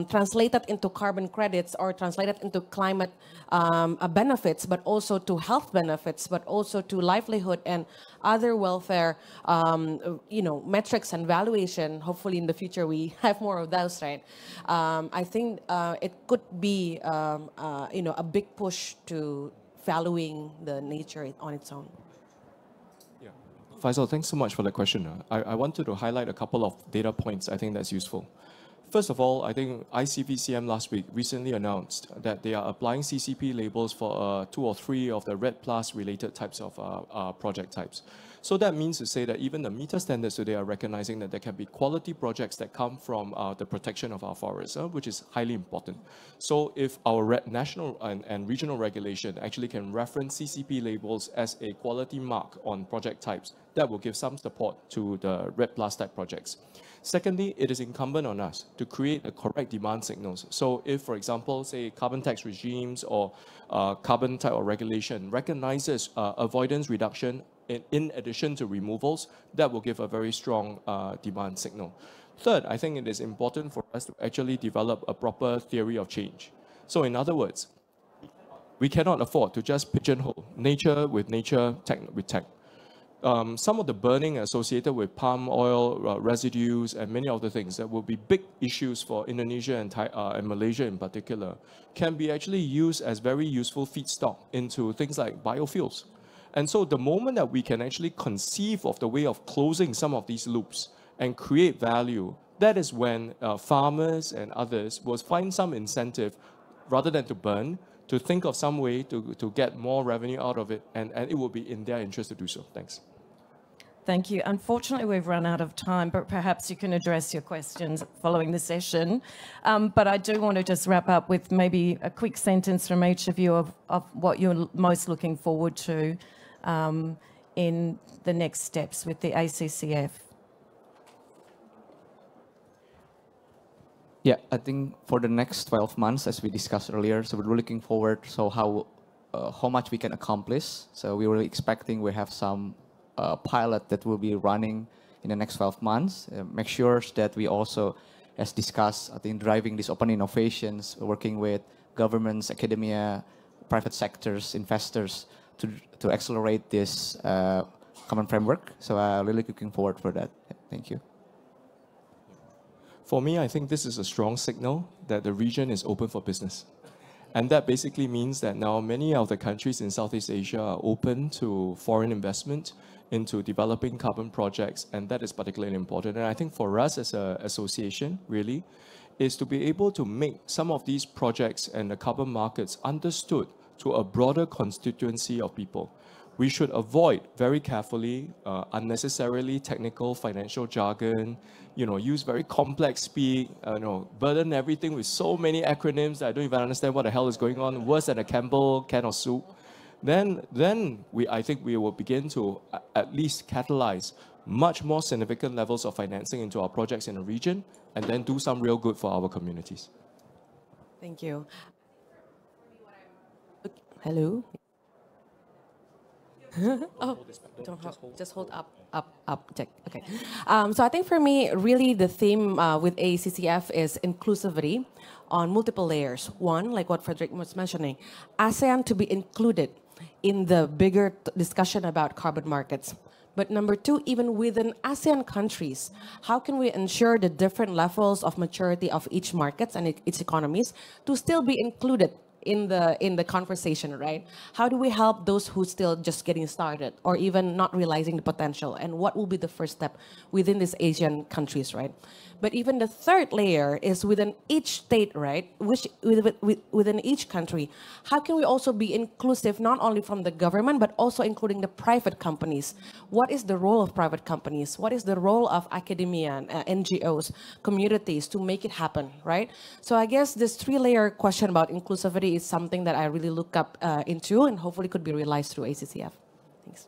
G: translated into carbon credits or translated into climate benefits, but also to health benefits, but also to livelihood and other welfare, metrics and valuation. Hopefully in the future we have more of those, right? I think it could be, a big push to valuing the nature on its own.
F: Faisal, thanks so much for the question. I wanted to highlight a couple of data points I think that's useful. First of all, I think ICVCM last week recently announced that they are applying CCP labels for 2 or 3 of the REDD+ related types of project types. So that means to say that even the meter standards today are recognizing that there can be quality projects that come from the protection of our forests, which is highly important. So if our national and regional regulation actually can reference CCP labels as a quality mark on project types, that will give some support to the REDD+ type projects. Secondly, it is incumbent on us to create the correct demand signals. So if, for example, say carbon tax regimes or carbon type of regulation recognizes avoidance reduction in addition to removals, that will give a very strong demand signal. Third, I think it is important for us to actually develop a proper theory of change. So in other words, we cannot afford to just pigeonhole nature with nature, tech with tech. Some of the burning associated with palm oil residues and many other things that will be big issues for Indonesia and Malaysia in particular can be actually used as very useful feedstock into things like biofuels. And so the moment that we can actually conceive of the way of closing some of these loops and create value, that is when farmers and others will find some incentive, rather than to burn, to think of some way to get more revenue out of it, and it will be in their interest to do so. Thanks.
B: Thank you. Unfortunately, we've run out of time, but perhaps you can address your questions following the session. But I do want to just wrap up with maybe a quick sentence from each of you of what you're most looking forward to in the next steps with the ACCF.
E: Yeah, I think for the next 12 months, as we discussed earlier, so we're looking forward, so how much we can accomplish. So we were expecting we have some pilot that will be running in the next 12 months. Make sure that we also as discussed, I think driving these open innovations, working with governments, academia, private sectors, investors to accelerate this common framework. So I'm really looking forward for that. Thank you.
F: For me, I think this is a strong signal that the region is open for business. And that basically means that now many of the countries in Southeast Asia are open to foreign investment into developing carbon projects, and that is particularly important. And I think for us as an association, really, is to be able to make some of these projects and the carbon markets understood to a broader constituency of people. We should avoid very carefully unnecessarily technical financial jargon, use very complex speak, burden everything with so many acronyms that I don't even understand what the hell is going on, worse than a Campbell can of soup. Then I think we will begin to at least catalyze much more significant levels of financing into our projects in the region, and then do some real good for our communities.
G: Thank you. Hello. Oh, don't hold, just hold up, check. Okay. So I think for me, really the theme with ACCF is inclusivity on multiple layers. One, like what Frederick was mentioning, ASEAN to be included in the bigger discussion about carbon markets. But number two, even within ASEAN countries, how can we ensure the different levels of maturity of each markets and its economies to still be included in the conversation, right? How do we help those who still just getting started or even not realizing the potential? And what will be the first step within these Asian countries, right? But even the third layer is within each state, right? Within each country, how can we also be inclusive, not only from the government, but also including the private companies? What is the role of private companies? What is the role of academia, NGOs, communities to make it happen, right? So I guess this three-layer question about inclusivity is something that I really look up into and hopefully could be realized through ACCF. Thanks.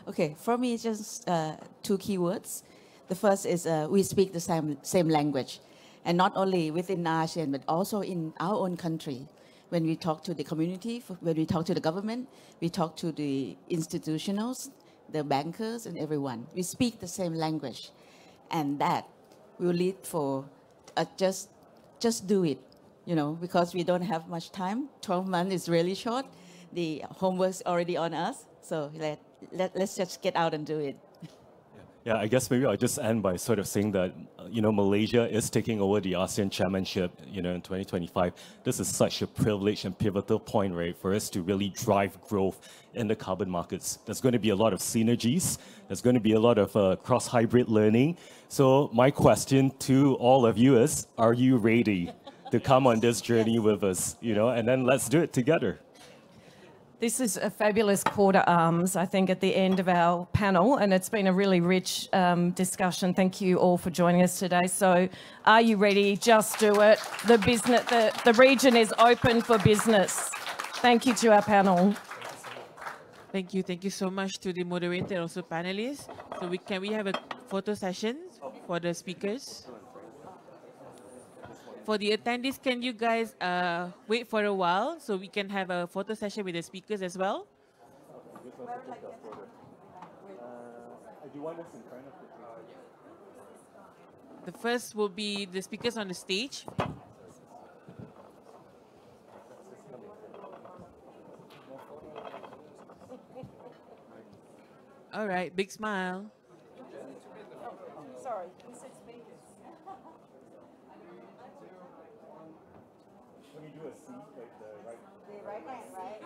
D: Okay, for me, just two key words. The first is we speak the same language, and not only within ASEAN, but also in our own country. When we talk to the community, when we talk to the government, we talk to the institutionals, the bankers, and everyone. We speak the same language, and that will lead for just do it, because we don't have much time. 12 months is really short. The homework's already on us, so let's just get out and do it.
C: Yeah, I guess maybe I'll just end by sort of saying that, Malaysia is taking over the ASEAN chairmanship, in 2025. This is such a privileged and pivotal point, right, for us to really drive growth in the carbon markets. There's going to be a lot of synergies. There's going to be a lot of cross-hybrid learning. So my question to all of you is, are you ready to come on this journey with us, and then let's do it together.
B: This is a fabulous call to arms, I think, at the end of our panel, and it's been a really rich discussion. Thank you all for joining us today. So are you ready? Just do it. The region is open for business. Thank you to our panel.
A: Thank you so much to the moderator and also panelists. So we have a photo session for the speakers? For the attendees, can you guys wait for a while so we can have a photo session with the speakers as well? The first will be the speakers on the stage. All right, big smile.
B: Sorry.
C: Let me do a C, like the right hand, right?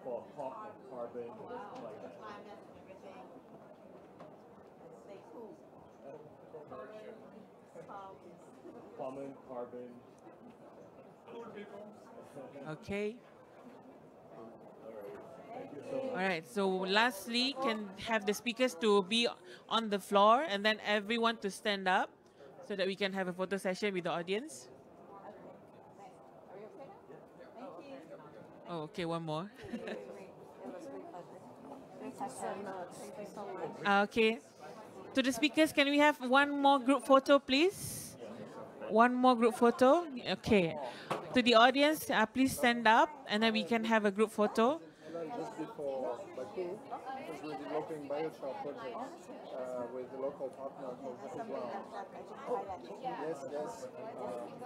C: For pop and carbon, like that. Common, carbon.
A: Okay. All right, so lastly, can have the speakers to be on the floor and then everyone to stand up so that we can have a photo session with the audience. Oh, okay, one more. Okay. To the speakers, can we have one more group photo, please? One more group photo. Okay. To the audience, please stand up and then we can have a group photo.
J: cool because we're developing biochar projects with the local partners as well. Yes, yes.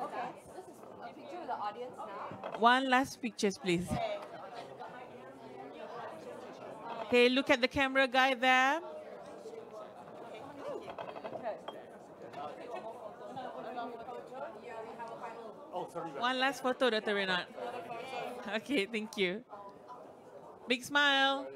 K: Okay, this is a picture of the audience now.
A: One last pictures, please. Okay, look at the camera guy there. One last photo, Dr. Renat. Okay, thank you. Big smile.